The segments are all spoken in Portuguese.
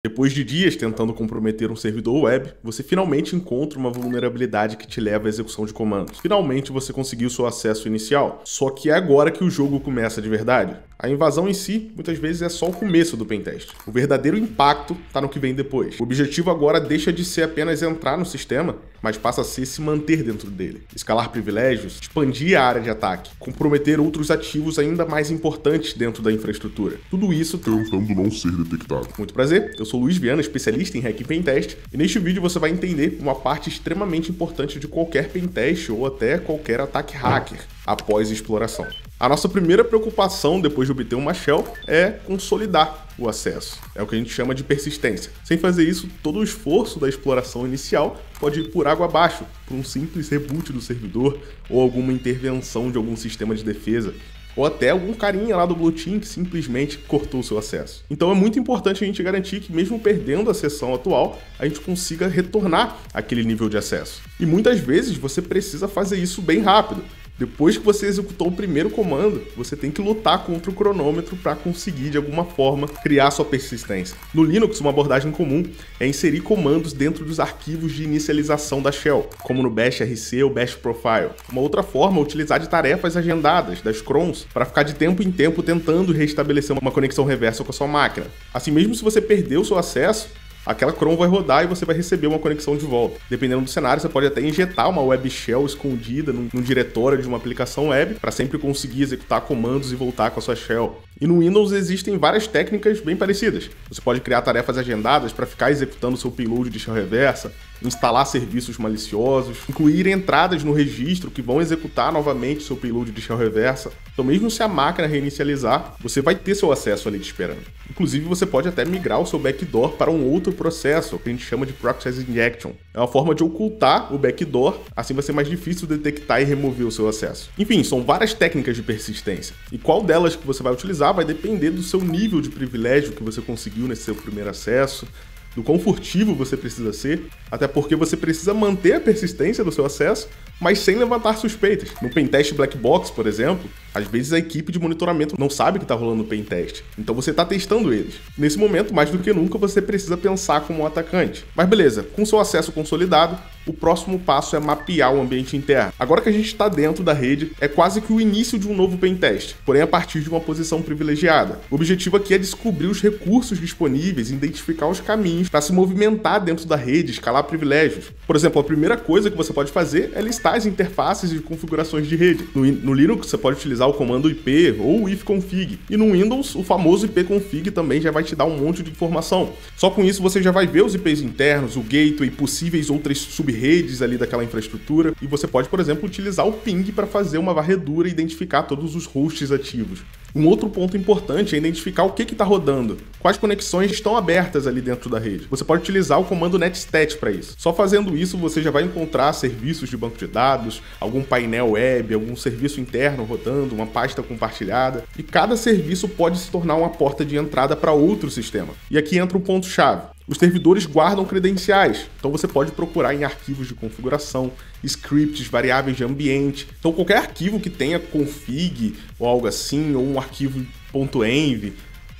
Depois de dias tentando comprometer um servidor web, você finalmente encontra uma vulnerabilidade que te leva à execução de comandos. Finalmente você conseguiu seu acesso inicial, só que é agora que o jogo começa de verdade. A invasão em si, muitas vezes, é só o começo do pentest. O verdadeiro impacto está no que vem depois. O objetivo agora deixa de ser apenas entrar no sistema, mas passa a ser se manter dentro dele. Escalar privilégios, expandir a área de ataque, comprometer outros ativos ainda mais importantes dentro da infraestrutura. Tudo isso tentando não ser detectado. Muito prazer, eu sou Luiz Viana, especialista em Hack Pentest, e neste vídeo você vai entender uma parte extremamente importante de qualquer pentest ou até qualquer ataque hacker após exploração. A nossa primeira preocupação depois de obter uma shell é consolidar o acesso. É o que a gente chama de persistência. Sem fazer isso, todo o esforço da exploração inicial pode ir por água abaixo, por um simples reboot do servidor ou alguma intervenção de algum sistema de defesa, ou até algum carinha lá do Blue Team que simplesmente cortou o seu acesso. Então é muito importante a gente garantir que mesmo perdendo a sessão atual, a gente consiga retornar àquele nível de acesso. E muitas vezes você precisa fazer isso bem rápido. Depois que você executou o primeiro comando, você tem que lutar contra o cronômetro para conseguir, de alguma forma, criar sua persistência. No Linux, uma abordagem comum é inserir comandos dentro dos arquivos de inicialização da shell, como no bash rc ou bash profile. Uma outra forma é utilizar de tarefas agendadas, das crons, para ficar de tempo em tempo tentando restabelecer uma conexão reversa com a sua máquina. Assim, mesmo se você perdeu o seu acesso, aquela cron vai rodar e você vai receber uma conexão de volta. Dependendo do cenário, você pode até injetar uma web shell escondida num diretório de uma aplicação web para sempre conseguir executar comandos e voltar com a sua shell. E no Windows existem várias técnicas bem parecidas. Você pode criar tarefas agendadas para ficar executando seu payload de shell reversa, instalar serviços maliciosos, incluir entradas no registro que vão executar novamente seu payload de shell reversa. Então mesmo se a máquina reinicializar, você vai ter seu acesso ali te esperando. Inclusive você pode até migrar o seu backdoor para um outro processo, o que a gente chama de Process Injection. É uma forma de ocultar o backdoor, assim vai ser mais difícil detectar e remover o seu acesso. Enfim, são várias técnicas de persistência. E qual delas que você vai utilizar vai depender do seu nível de privilégio que você conseguiu nesse seu primeiro acesso, do quão furtivo você precisa ser, até porque você precisa manter a persistência do seu acesso, mas sem levantar suspeitas. No Pentest Black Box, por exemplo, às vezes a equipe de monitoramento não sabe que está rolando o Pentest, então você está testando eles. Nesse momento, mais do que nunca, você precisa pensar como um atacante. Mas beleza, com seu acesso consolidado, o próximo passo é mapear o ambiente interno. Agora que a gente está dentro da rede, é quase que o início de um novo pentest, porém a partir de uma posição privilegiada. O objetivo aqui é descobrir os recursos disponíveis e identificar os caminhos para se movimentar dentro da rede, escalar privilégios. Por exemplo, a primeira coisa que você pode fazer é listar as interfaces de configurações de rede. No Linux, você pode utilizar o comando IP ou o ifconfig. E no Windows, o famoso ipconfig também já vai te dar um monte de informação. Só com isso você já vai ver os IPs internos, o gateway, possíveis outras subredes ali daquela infraestrutura. E você pode, por exemplo, utilizar o ping para fazer uma varredura e identificar todos os hosts ativos. Um outro ponto importante é identificar o que está rodando, quais conexões estão abertas ali dentro da rede. Você pode utilizar o comando netstat para isso. Só fazendo isso você já vai encontrar serviços de banco de dados, algum painel web, algum serviço interno rodando, uma pasta compartilhada. E cada serviço pode se tornar uma porta de entrada para outro sistema. E aqui entra um ponto-chave. Os servidores guardam credenciais, então você pode procurar em arquivos de configuração, scripts, variáveis de ambiente. Então qualquer arquivo que tenha config ou algo assim, ou um arquivo .env,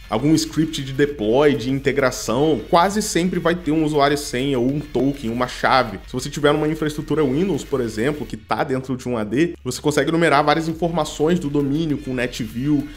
algum script de deploy, de integração, quase sempre vai ter um usuário e senha ou um token, uma chave. Se você tiver uma infraestrutura Windows, por exemplo, que está dentro de um AD, você consegue numerar várias informações do domínio com NetView,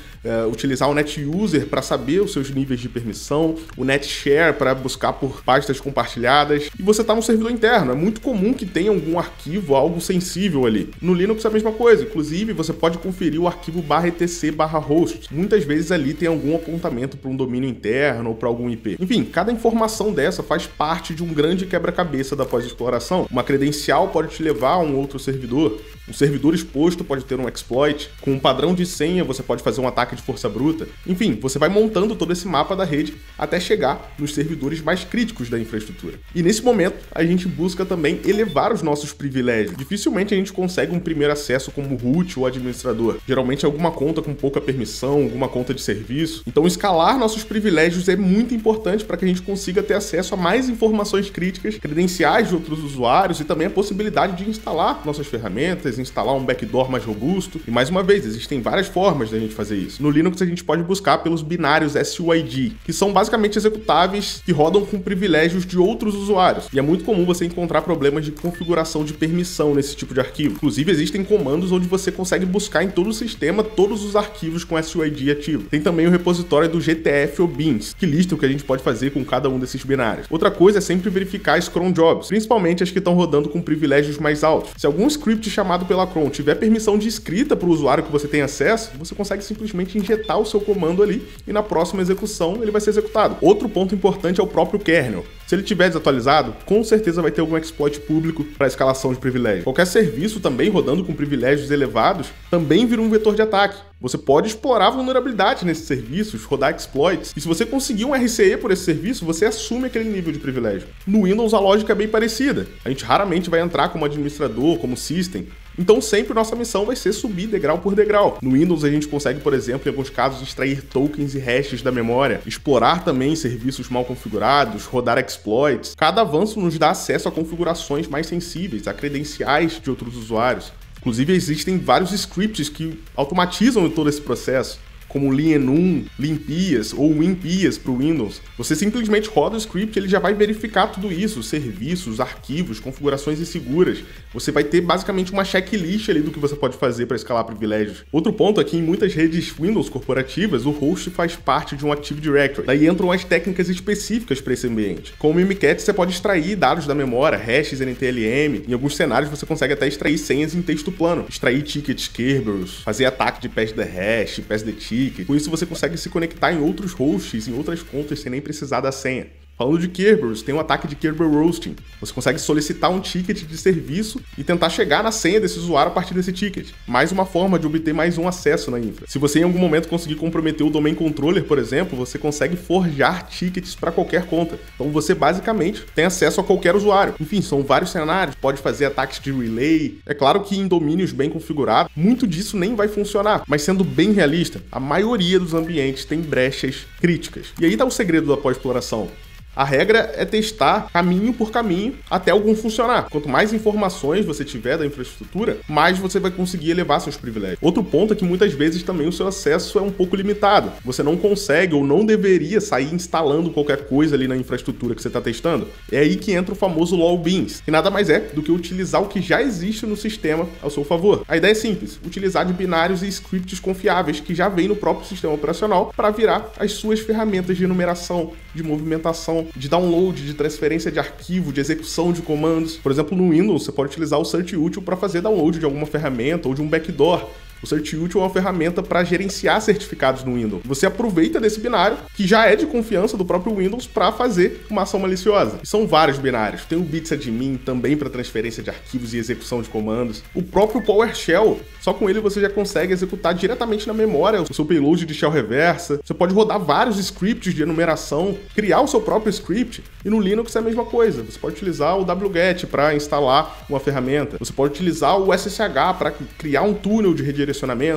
utilizar o NetUser para saber os seus níveis de permissão, o NetShare para buscar por pastas compartilhadas, e você está no servidor interno. É muito comum que tenha algum arquivo, algo sensível ali. No Linux é a mesma coisa, inclusive você pode conferir o arquivo /etc/host. Muitas vezes ali tem algum apontamento para um domínio interno ou para algum IP. Enfim, cada informação dessa faz parte de um grande quebra-cabeça da pós-exploração. Uma credencial pode te levar a um outro servidor. Um servidor exposto pode ter um exploit. Com um padrão de senha você pode fazer um ataque de força bruta. Enfim, você vai montando todo esse mapa da rede até chegar nos servidores mais críticos da infraestrutura. E nesse momento, a gente busca também elevar os nossos privilégios. Dificilmente a gente consegue um primeiro acesso como root ou administrador. Geralmente é alguma conta com pouca permissão, alguma conta de serviço. Então escalar nossos privilégios é muito importante para que a gente consiga ter acesso a mais informações críticas, credenciais de outros usuários e também a possibilidade de instalar nossas ferramentas, instalar um backdoor mais robusto. E mais uma vez, existem várias formas da gente fazer isso. No Linux a gente pode buscar pelos binários SUID, que são basicamente executáveis que rodam com privilégios de outros usuários. E é muito comum você encontrar problemas de configuração de permissão nesse tipo de arquivo. Inclusive existem comandos onde você consegue buscar em todo o sistema todos os arquivos com SUID ativo. Tem também o repositório do GTF ou Beans, que lista o que a gente pode fazer com cada um desses binários. Outra coisa é sempre verificar as cron jobs, principalmente as que estão rodando com privilégios mais altos. Se algum script chamado pela cron tiver permissão de escrita para o usuário que você tem acesso, você consegue simplesmente injetar o seu comando ali e na próxima execução ele vai ser executado. Outro ponto importante é o próprio kernel. Se ele estiver desatualizado, com certeza vai ter algum exploit público para escalação de privilégios. Qualquer serviço também rodando com privilégios elevados também vira um vetor de ataque. Você pode explorar vulnerabilidade nesses serviços, rodar exploits, e se você conseguir um RCE por esse serviço, você assume aquele nível de privilégio. No Windows a lógica é bem parecida. A gente raramente vai entrar como administrador, como system, então sempre nossa missão vai ser subir degrau por degrau. No Windows a gente consegue, por exemplo, em alguns casos, extrair tokens e hashes da memória, explorar também serviços mal configurados, rodar exploits. Cada avanço nos dá acesso a configurações mais sensíveis, a credenciais de outros usuários. Inclusive existem vários scripts que automatizam todo esse processo, como Linenum, Limpias ou Wimpias para o Windows. Você simplesmente roda o script, ele já vai verificar tudo isso, serviços, arquivos, configurações inseguras. Você vai ter basicamente uma checklist ali do que você pode fazer para escalar privilégios. Outro ponto é que em muitas redes Windows corporativas, o host faz parte de um Active Directory. Daí entram as técnicas específicas para esse ambiente. Com o Mimikatz você pode extrair dados da memória, hashes NTLM. Em alguns cenários você consegue até extrair senhas em texto plano, extrair tickets Kerberos, fazer ataque de pass the hash, pass the ticket. Com isso você consegue se conectar em outros hosts, em outras contas, sem nem precisar da senha. Falando de Kerberos, tem um ataque de Kerber Roasting. Você consegue solicitar um ticket de serviço e tentar chegar na senha desse usuário a partir desse ticket. Mais uma forma de obter mais um acesso na infra. Se você em algum momento conseguir comprometer o Domain Controller, por exemplo, você consegue forjar tickets para qualquer conta. Então você basicamente tem acesso a qualquer usuário. Enfim, são vários cenários, pode fazer ataques de relay. É claro que em domínios bem configurados, muito disso nem vai funcionar. Mas sendo bem realista, a maioria dos ambientes tem brechas críticas. E aí tá o segredo da pós-exploração. A regra é testar caminho por caminho até algum funcionar. Quanto mais informações você tiver da infraestrutura, mais você vai conseguir elevar seus privilégios. Outro ponto é que muitas vezes também o seu acesso é um pouco limitado. Você não consegue ou não deveria sair instalando qualquer coisa ali na infraestrutura que você está testando. É aí que entra o famoso LOL-beans, que nada mais é do que utilizar o que já existe no sistema ao seu favor. A ideia é simples, utilizar de binários e scripts confiáveis que já vem no próprio sistema operacional para virar as suas ferramentas de enumeração, de movimentação, de download, de transferência de arquivo, de execução de comandos. Por exemplo, no Windows, você pode utilizar o Search Util para fazer download de alguma ferramenta ou de um backdoor. O Search Util é uma ferramenta para gerenciar certificados no Windows. Você aproveita desse binário, que já é de confiança do próprio Windows, para fazer uma ação maliciosa. E são vários binários. Tem o bitsadmin também para transferência de arquivos e execução de comandos. O próprio PowerShell, só com ele você já consegue executar diretamente na memória o seu payload de shell reversa. Você pode rodar vários scripts de enumeração, criar o seu próprio script. E no Linux é a mesma coisa. Você pode utilizar o wget para instalar uma ferramenta. Você pode utilizar o SSH para criar um túnel de redirecionamento,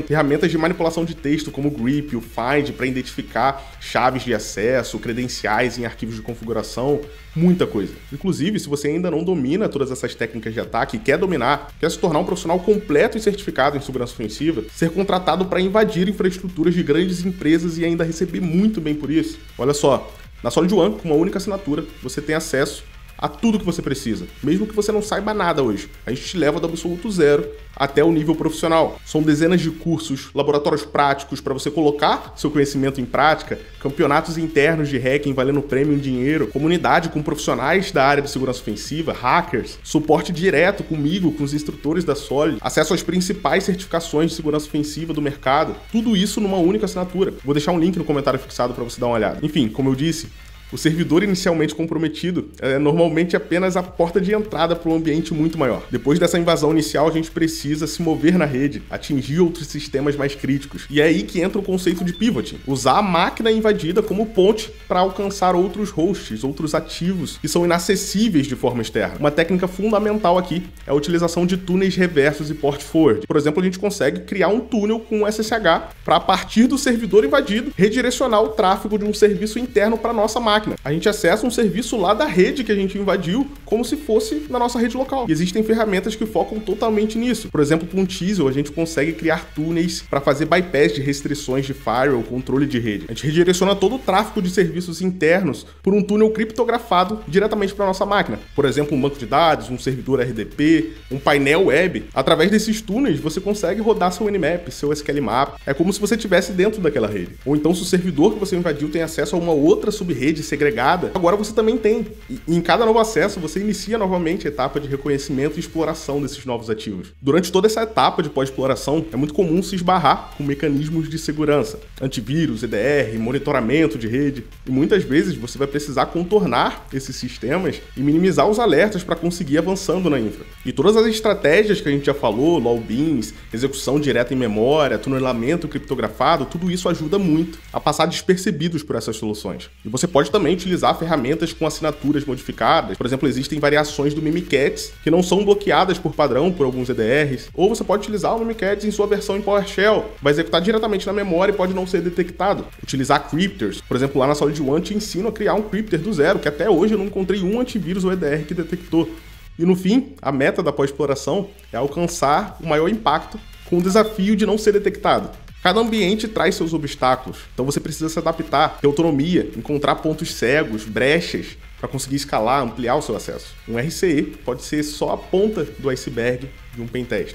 ferramentas de manipulação de texto como o grep, o find para identificar chaves de acesso, credenciais em arquivos de configuração, muita coisa. Inclusive, se você ainda não domina todas essas técnicas de ataque e quer dominar, quer se tornar um profissional completo e certificado em segurança ofensiva, ser contratado para invadir infraestruturas de grandes empresas e ainda receber muito bem por isso. Olha só, na SolidOne, com uma única assinatura, você tem acesso a tudo que você precisa, mesmo que você não saiba nada hoje. A gente te leva do absoluto zero até o nível profissional. São dezenas de cursos, laboratórios práticos para você colocar seu conhecimento em prática, campeonatos internos de hacking valendo prêmio em dinheiro, comunidade com profissionais da área de segurança ofensiva, hackers, suporte direto comigo, com os instrutores da Solid, acesso às principais certificações de segurança ofensiva do mercado, tudo isso numa única assinatura. Vou deixar um link no comentário fixado para você dar uma olhada. Enfim, como eu disse, o servidor inicialmente comprometido é normalmente apenas a porta de entrada para um ambiente muito maior. Depois dessa invasão inicial, a gente precisa se mover na rede, atingir outros sistemas mais críticos. E é aí que entra o conceito de pivoting. Usar a máquina invadida como ponte para alcançar outros hosts, outros ativos que são inacessíveis de forma externa. Uma técnica fundamental aqui é a utilização de túneis reversos e port forward. Por exemplo, a gente consegue criar um túnel com SSH para, a partir do servidor invadido, redirecionar o tráfego de um serviço interno para nossa máquina, máquina. A gente acessa um serviço lá da rede que a gente invadiu como se fosse na nossa rede local. E existem ferramentas que focam totalmente nisso. Por exemplo, com o Teasel, a gente consegue criar túneis para fazer bypass de restrições de firewall, controle de rede. A gente redireciona todo o tráfego de serviços internos por um túnel criptografado diretamente para nossa máquina. Por exemplo, um banco de dados, um servidor RDP, um painel web. Através desses túneis, você consegue rodar seu Nmap, seu SQL Map. É como se você estivesse dentro daquela rede. Ou então, se o servidor que você invadiu tem acesso a uma outra subrede segregada, agora você também tem. E em cada novo acesso, você inicia novamente a etapa de reconhecimento e exploração desses novos ativos. Durante toda essa etapa de pós-exploração, é muito comum se esbarrar com mecanismos de segurança, antivírus, EDR, monitoramento de rede, e muitas vezes você vai precisar contornar esses sistemas e minimizar os alertas para conseguir avançando na infra. E todas as estratégias que a gente já falou, LoWBeans, execução direta em memória, tunelamento criptografado, tudo isso ajuda muito a passar despercebidos por essas soluções. E você pode também utilizar ferramentas com assinaturas modificadas. Por exemplo, existem variações do Mimikatz que não são bloqueadas por padrão por alguns EDRs, ou você pode utilizar o Mimikatz em sua versão em PowerShell, vai executar diretamente na memória e pode não ser detectado. Utilizar crypters, por exemplo, lá na SolidOne te ensino a criar um crypter do zero, que até hoje eu não encontrei um antivírus ou EDR que detectou. E no fim, a meta da pós-exploração é alcançar o maior impacto com o desafio de não ser detectado. Cada ambiente traz seus obstáculos, então você precisa se adaptar, ter autonomia, encontrar pontos cegos, brechas, para conseguir escalar, ampliar o seu acesso. Um RCE pode ser só a ponta do iceberg de um pentest.